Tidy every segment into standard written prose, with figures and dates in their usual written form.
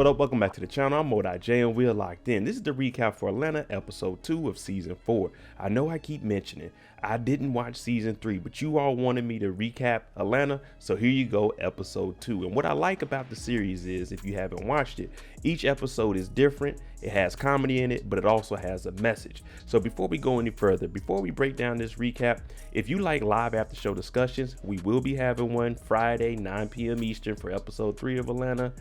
what up? Welcome back to the channel. I'm Mo.J and we're locked in. This is the recap for Atlanta episode 2 of season 4. I know I keep mentioning I didn't watch season 3, but you all wanted me to recap Atlanta, so here you go, episode 2. And what I like about the series is, if you haven't watched it, each episode is different. It has comedy in it, but it also has a message. So before we go any further, before we break down this recap, if you like live after show discussions, we will be having one Friday 9 p.m. Eastern for episode 3 of Atlanta.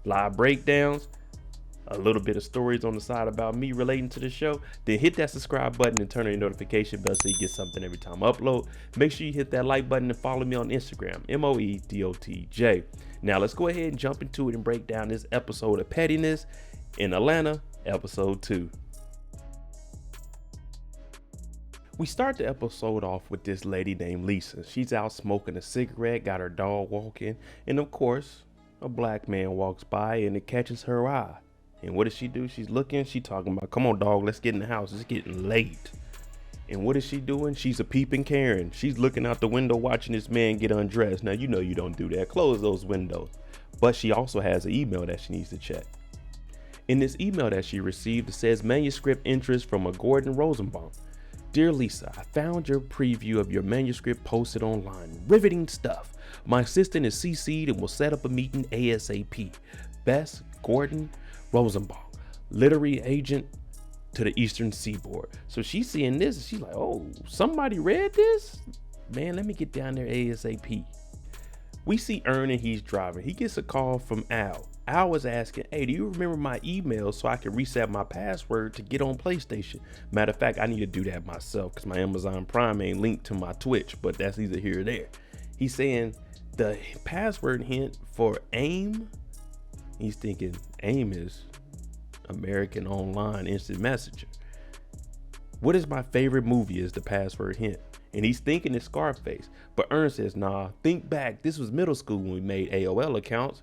Live breakdowns, a little bit of stories on the side about me relating to the show. Then hit that subscribe button and turn on your notification bell so you get something every time I upload. Make sure you hit that like button and follow me on Instagram, MOEDOTJ. Now let's go ahead and jump into it and break down this episode of pettiness in Atlanta, episode 2. We start the episode off with this lady named Lisa. She's out smoking a cigarette, got her dog walking, and of course, a black man walks by and it catches her eye. And what does she do? She's looking, she talking about, come on dog, let's get in the house, it's getting late. And what is she doing? She's a peeping Karen. She's looking out the window watching this man get undressed. Now you know you don't do that, close those windows. But she also has an email that she needs to check. In this email that she received, it says manuscript interest from a Gordon Rosenbaum. Dear Lisa, I found your preview of your manuscript posted online. Riveting stuff. My assistant is CC'd and will set up a meeting ASAP. Best, Gordon Rosenbaum, literary agent to the Eastern Seaboard. So she's seeing this and she's like, oh, somebody read this? Man, let me get down there ASAP. We see Ern and he's driving. He gets a call from Al. Al was asking, hey, do you remember my email so I can reset my password to get on PlayStation? Matter of fact, I need to do that myself because my Amazon Prime ain't linked to my Twitch, but that's either here or there. He's saying the password hint for AIM, he's thinking AIM is American Online Instant Messenger. What is my favorite movie is the password hint. And he's thinking it's Scarface. But Ern says, nah, think back. This was middle school when we made AOL accounts.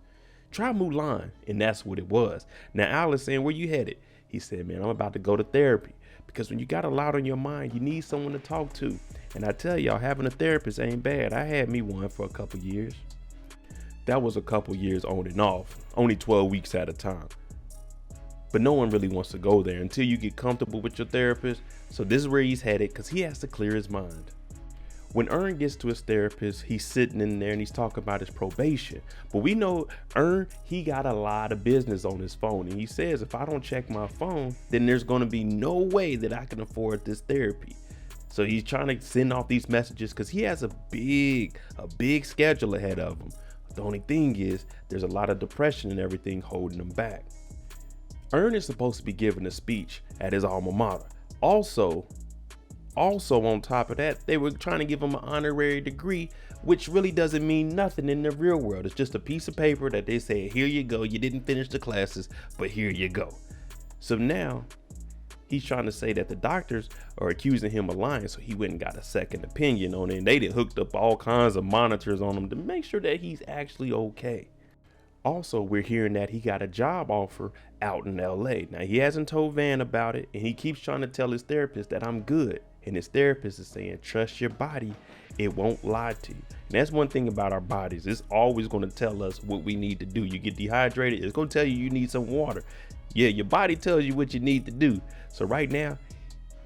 Try Mulan. And that's what it was. Now Al is saying, where you headed? He said, man, I'm about to go to therapy. Because when you got a lot on your mind, you need someone to talk to. And I tell y'all, having a therapist ain't bad. I had me one for a couple years. That was a couple years on and off. Only 12 weeks at a time. But no one really wants to go there until you get comfortable with your therapist. So this is where he's headed because he has to clear his mind. When Ern gets to his therapist, he's sitting in there and he's talking about his probation. But we know Ern, he got a lot of business on his phone. And he says, if I don't check my phone, then there's going to be no way that I can afford this therapy. So he's trying to send off these messages because he has a big schedule ahead of him. The only thing is there's a lot of depression and everything holding him back. Ern is supposed to be giving a speech at his alma mater. Also on top of that, they were trying to give him an honorary degree, which really doesn't mean nothing in the real world. It's just a piece of paper that they say, here you go. You didn't finish the classes, but here you go. So now he's trying to say that the doctors are accusing him of lying. So he went and got a second opinion on it. And they did hooked up all kinds of monitors on him to make sure that he's actually okay. Also, we're hearing that he got a job offer out in LA. Now, he hasn't told Van about it, and he keeps trying to tell his therapist that I'm good. And his therapist is saying, trust your body. It won't lie to you. And that's one thing about our bodies. It's always going to tell us what we need to do. You get dehydrated, it's going to tell you need some water. Yeah, your body tells you what you need to do. So right now,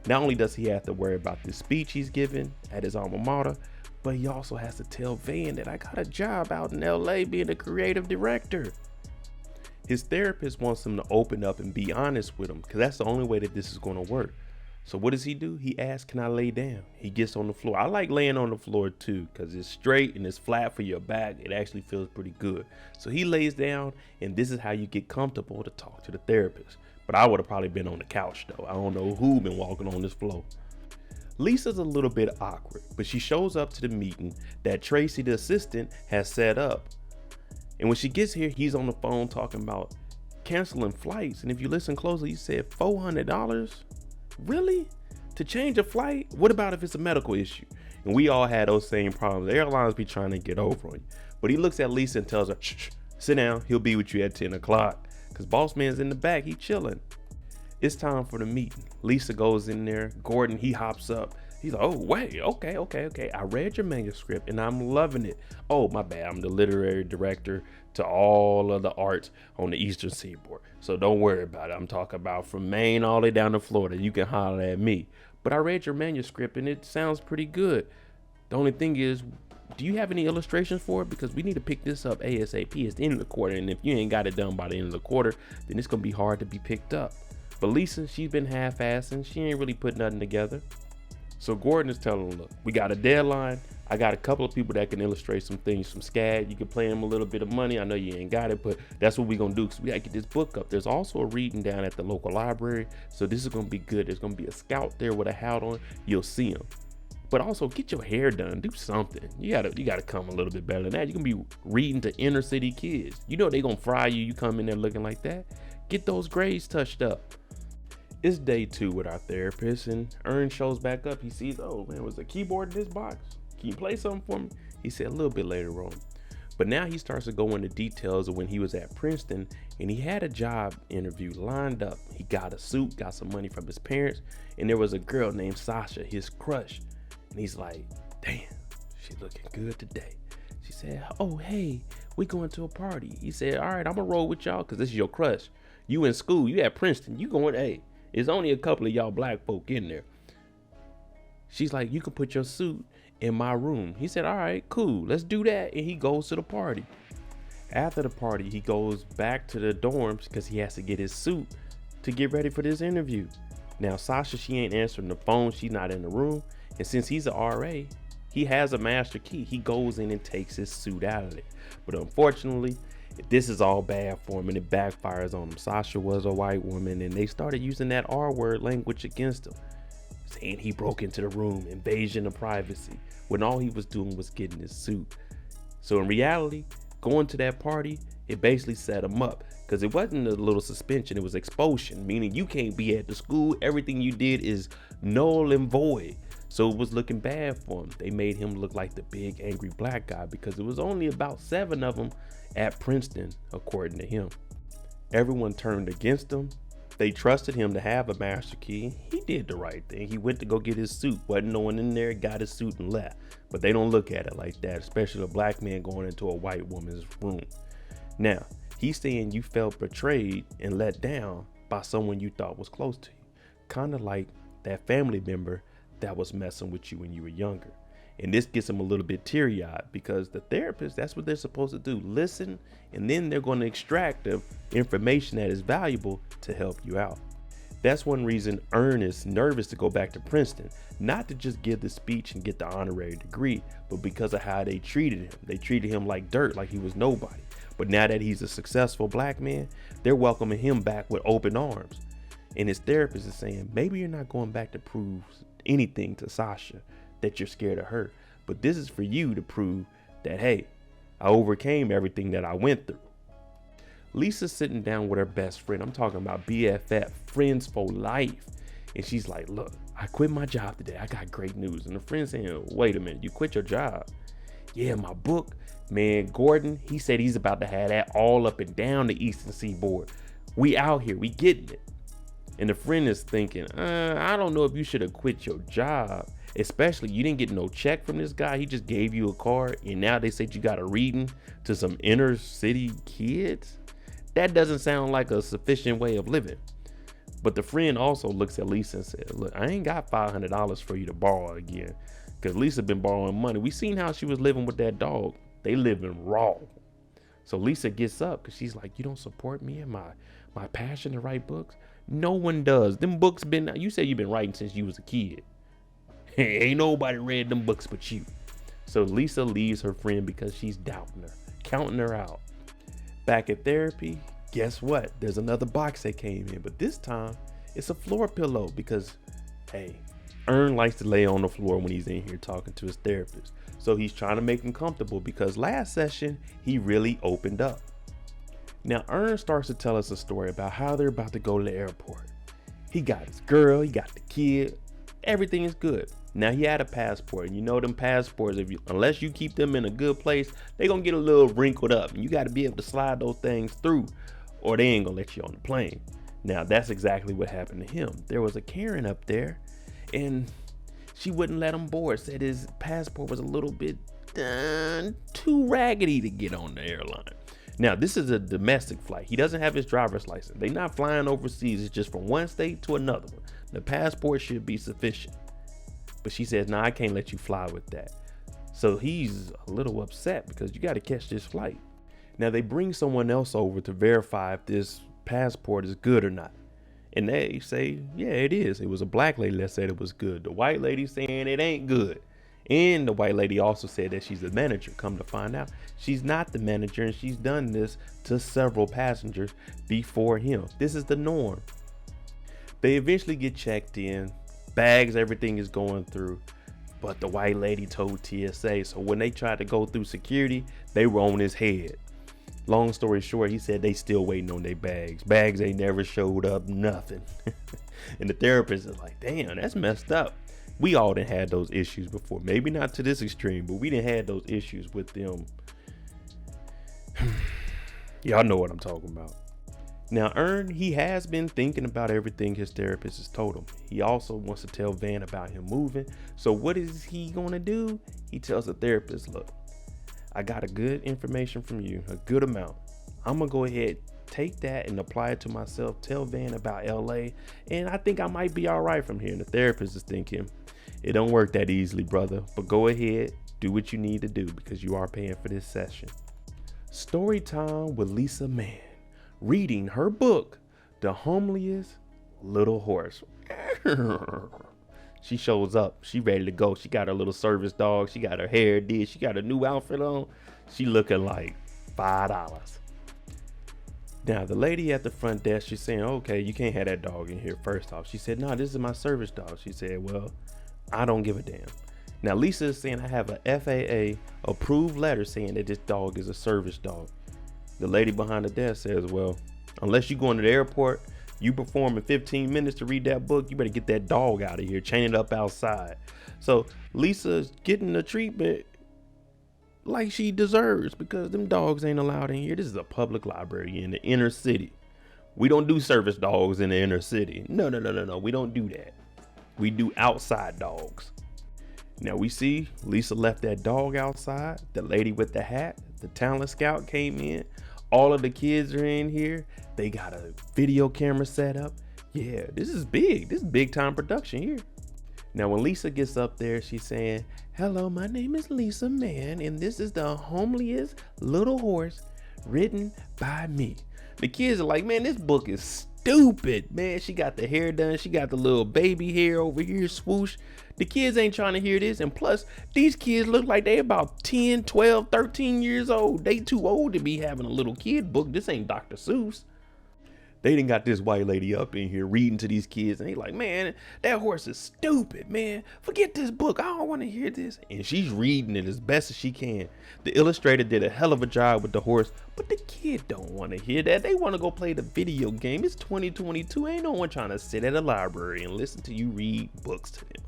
not only does he have to worry about this speech he's giving at his alma mater, but he also has to tell Van that I got a job out in LA being a creative director. His therapist wants him to open up and be honest with him because that's the only way that this is going to work. So what does he do? He asks, can I lay down? He gets on the floor. I like laying on the floor too because it's straight and it's flat for your back. It actually feels pretty good. So he lays down, and this is how you get comfortable to talk to the therapist. But I would have probably been on the couch though. I don't know who been walking on this floor. Lisa's a little bit awkward, but she shows up to the meeting that Tracy, the assistant, has set up. And when she gets here, he's on the phone talking about canceling flights. And if you listen closely, he said $400? Really? To change a flight? What about if it's a medical issue? And we all had those same problems. The airlines be trying to get over on you. But he looks at Lisa and tells her, shh, sit down. He'll be with you at 10 o'clock. Because boss man's in the back. He chilling. It's time for the meeting. Lisa goes in there. Gordon, he hops up. He's like, oh, wait, okay. I read your manuscript and I'm loving it. Oh, my bad. I'm the literary director to all of the arts on the Eastern Seaboard. So don't worry about it. I'm talking about from Maine all the way down to Florida. You can holler at me. But I read your manuscript and it sounds pretty good. The only thing is, do you have any illustrations for it? Because we need to pick this up ASAP. It's the end of the quarter. And if you ain't got it done by the end of the quarter, then it's going to be hard to be picked up. But Lisa, she's been half-assing. She ain't really put nothing together. So Gordon is telling him, look, we got a deadline. I got a couple of people that can illustrate some things, some SCAD. You can play them a little bit of money. I know you ain't got it, but that's what we're going to do because we got to get this book up. There's also a reading down at the local library. So this is going to be good. There's going to be a scout there with a hat on. You'll see him. But also get your hair done. Do something. You gotta come a little bit better than that. You're going to be reading to inner city kids. You know they're going to fry you. You come in there looking like that. Get those grades touched up. It's day 2 with our therapist, and Ern shows back up. He sees, oh man, was a keyboard in this box? Can you play something for me? He said a little bit later on. But now he starts to go into details of when he was at Princeton and he had a job interview lined up. He got a suit, got some money from his parents, and there was a girl named Sasha, his crush. And he's like, damn, she's looking good today. She said, oh, hey, we going to a party. He said, all right, I'm gonna roll with y'all because this is your crush. You in school, you at Princeton, you going, hey. There's only a couple of y'all black folk in there. She's like, you can put your suit in my room. He said, all right, cool, let's do that. And he goes to the party. After the party, he goes back to the dorms because he has to get his suit to get ready for this interview. Now, Sasha, she ain't answering the phone. She's not in the room. And since he's a RA, he has a master key. He goes in and takes his suit out of it. But unfortunately, this is all bad for him and it backfires on him. Sasha was a white woman and they started using that R-word language against him, saying he broke into the room, invasion of privacy, when all he was doing was getting his suit. So in reality, going to that party, it basically set him up because it wasn't a little suspension, it was expulsion, meaning you can't be at the school. Everything you did is null and void. So it was looking bad for him. They made him look like the big angry black guy because it was only about 7 of them at Princeton, according to him. Everyone turned against him. They trusted him to have a master key. He did the right thing. He went to go get his suit. Wasn't no one in there, got his suit and left. But they don't look at it like that, especially a black man going into a white woman's room. Now, he's saying you felt betrayed and let down by someone you thought was close to you. Kind of like that family member that was messing with you when you were younger. And this gets him a little bit teary-eyed because the therapist, that's what they're supposed to do. Listen, and then they're going to extract the information that is valuable to help you out. That's one reason Earnest is nervous to go back to Princeton, not to just give the speech and get the honorary degree, but because of how they treated him. They treated him like dirt, like he was nobody. But now that he's a successful black man, they're welcoming him back with open arms. And his therapist is saying, maybe you're not going back to prove anything to Sasha that you're scared of her, but this is for you to prove that, hey, I overcame everything that I went through. Lisa's sitting down with her best friend. I'm talking about BFF, friends for life. And she's like, look, I quit my job today. I got great news. And the friend's saying, wait a minute, you quit your job? Yeah, my book, man, Gordon, he said he's about to have that all up and down the Eastern Seaboard. We out here, we getting it. And the friend is thinking, I don't know if you should have quit your job. Especially you didn't get no check from this guy. He just gave you a card and now they said you got a reading to some inner city kids. That doesn't sound like a sufficient way of living. But the friend also looks at Lisa and said, look, I ain't got $500 for you to borrow again. Because Lisa been borrowing money. We seen how she was living with that dog. They living raw. So Lisa gets up because she's like, you don't support me and my passion to write books? No one does. Them books been, you said you've been writing since you was a kid. Ain't nobody read them books but you. So Lisa leaves her friend because she's doubting her, counting her out. Back at therapy, guess what? There's another box that came in, but this time it's a floor pillow because, hey, Ern likes to lay on the floor when he's in here talking to his therapist. So he's trying to make him comfortable because last session, he really opened up. Now, Ern starts to tell us a story about how they're about to go to the airport. He got his girl, he got the kid, everything is good. Now he had a passport, and you know them passports, unless you keep them in a good place, they gonna get a little wrinkled up, and you gotta be able to slide those things through, or they ain't gonna let you on the plane. Now that's exactly what happened to him. There was a Karen up there, and She wouldn't let him board, said his passport was a little bit too raggedy to get on the airline. Now, this is a domestic flight. He doesn't have his driver's license. They're not flying overseas. It's just from one state to another one. The passport should be sufficient. But she says, nah, I can't let you fly with that. So he's a little upset because you got to catch this flight. Now, they bring someone else over to verify if this passport is good or not. And they say, yeah, it is. It was a black lady that said it was good. The white lady saying it ain't good. And the white lady also said that she's the manager. Come to find out, she's not the manager, and she's done this to several passengers before him. This is the norm. They eventually get checked in. Bags, everything is going through. But the white lady told TSA. So when they tried to go through security, they were on his head. Long story short, he said they still waiting on their bags. Bags ain't never showed up, nothing. And the therapist is like, damn, that's messed up. We all done had those issues before. Maybe not to this extreme, but we done had those issues with them. Y'all know what I'm talking about. Now, he has been thinking about everything his therapist has told him. He also wants to tell Van about him moving. So what is he going to do? He tells the therapist, look, I got a good information from you, a good amount. I'm going to go ahead, take that and apply it to myself. Tell Van about LA. And I think I might be all right from here. And the therapist is thinking, it don't work that easily, brother. But go ahead, do what you need to do because you are paying for this session. Story time with Lisa Mann, reading her book, The Homeliest Little Horse. She shows up. She ready to go. She got her little service dog. She got her hair did. She got a new outfit on. She looking like $5. Now, the lady at the front desk, she's saying, okay, you can't have that dog in here first off. She said, no, this is my service dog. She said, well, I don't give a damn. Now, Lisa is saying I have a FAA approved letter saying that this dog is a service dog. The lady behind the desk says, well, unless you going to the airport, you perform in 15 minutes to read that book, you better get that dog out of here, chain it up outside. So Lisa's getting the treatment like she deserves because them dogs ain't allowed in here. This is a public library in the inner city. We don't do service dogs in the inner city. No. We don't do that. We do outside dogs. Now we see Lisa left that dog outside. The lady with the hat, the talent scout came in. All of the kids are in here. They got a video camera set up. Yeah, this is big. This is big time production here. Now when Lisa gets up there, she's saying, hello, my name is Lisa Mann, and this is The Homeliest Little Horse, written by me. The kids are like, man, this book is stupid, man. She got the hair done. She got the little baby hair over here, swoosh. The kids ain't trying to hear this. And plus, these kids look like they about 10, 12, 13 years old. They too old to be having a little kid book. This ain't Dr. Seuss. They done got this white lady up in here reading to these kids. And they like, man, that horse is stupid, man. Forget this book. I don't want to hear this. And she's reading it as best as she can. The illustrator did a hell of a job with the horse. But the kid don't want to hear that. They want to go play the video game. It's 2022. Ain't no one trying to sit at a library and listen to you read books to them.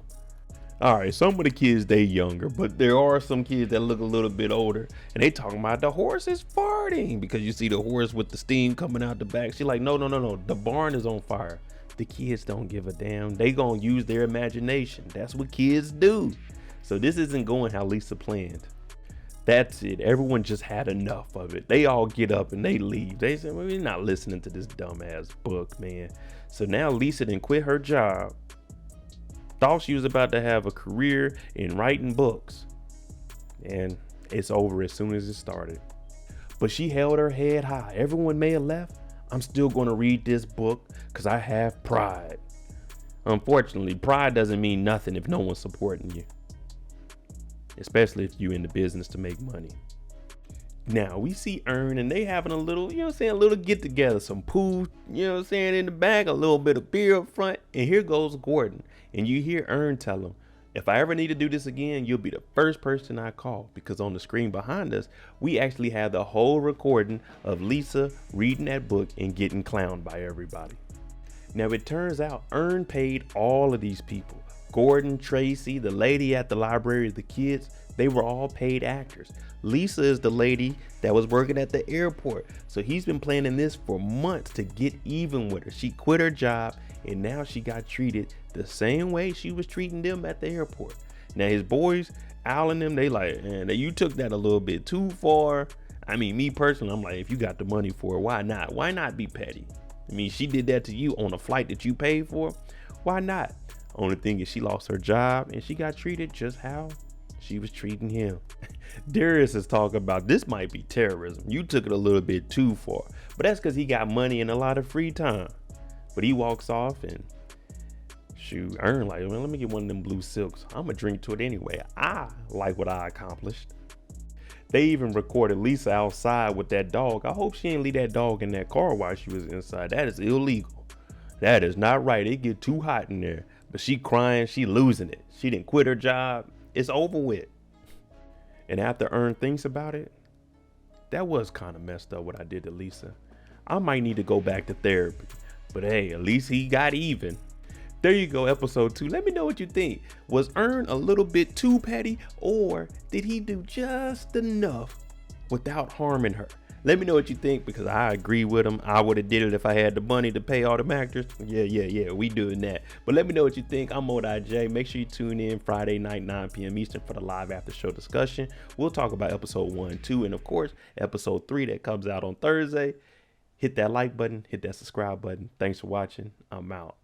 All right, some of the kids, they younger, but there are some kids that look a little bit older, and they talking about the horse is farting because you see the horse with the steam coming out the back. She's like, no, the barn is on fire. The kids don't give a damn. They gonna use their imagination. That's what kids do. So this isn't going how Lisa planned. That's it. Everyone just had enough of it. They all get up and they leave. They say, well, we're not listening to this dumbass book, man. So now Lisa didn't quit her job. Thought she was about to have a career in writing books, and it's over as soon as it started. But she held her head high. Everyone may have left. I'm still going to read this book because I have pride. Unfortunately, pride doesn't mean nothing if no one's supporting you, especially if you're in the business to make money. Now we see and they having a little, a little get together, some pool, in the back, a little bit of beer up front. And here goes Gordon. And you hear tell him, if I ever need to do this again, you'll be the first person I call, because on the screen behind us, we actually have the whole recording of Lisa reading that book and getting clowned by everybody. Now it turns out paid all of these people. Gordon, Tracy, the lady at the library, the kids, they were all paid actors. Lisa is the lady that was working at the airport. So he's been planning this for months to get even with her. She quit her job and now she got treated the same way she was treating them at the airport. Now his boys, Al and them, they like, man, you took that a little bit too far. I mean, me personally, I'm like, if you got the money for it, why not? Why not be petty? I mean, she did that to you on a flight that you paid for. Why not? Only thing is she lost her job and she got treated just how she was treating him. Darius is talking about this might be terrorism. You took it a little bit too far. But that's because he got money and a lot of free time. But he walks off and shoot, Earn like, well, let me get one of them blue silks. I'm gonna drink to it anyway. I like what I accomplished. They even recorded Lisa outside with that dog. I hope she ain't leave that dog in that car while she was inside. That is illegal. That is not right. It get too hot in there. But she crying, she losing it. She didn't quit her job. It's over with. And after Earn thinks about it, that was kind of messed up what I did to Lisa. I might need to go back to therapy. But hey, at least he got even. There you go, episode 2. Let me know what you think. Was Earn a little bit too petty, or did he do just enough without harming her? Let me know what you think, because I agree with him. I would have did it if I had the money to pay all them actors. Yeah, we doing that. But let me know what you think. I'm MoDIJ. Make sure you tune in Friday night, 9 p.m. Eastern for the live after show discussion. We'll talk about episode 1, 2, and of course, episode 3 that comes out on Thursday. Hit that like button, hit that subscribe button. Thanks for watching. I'm out.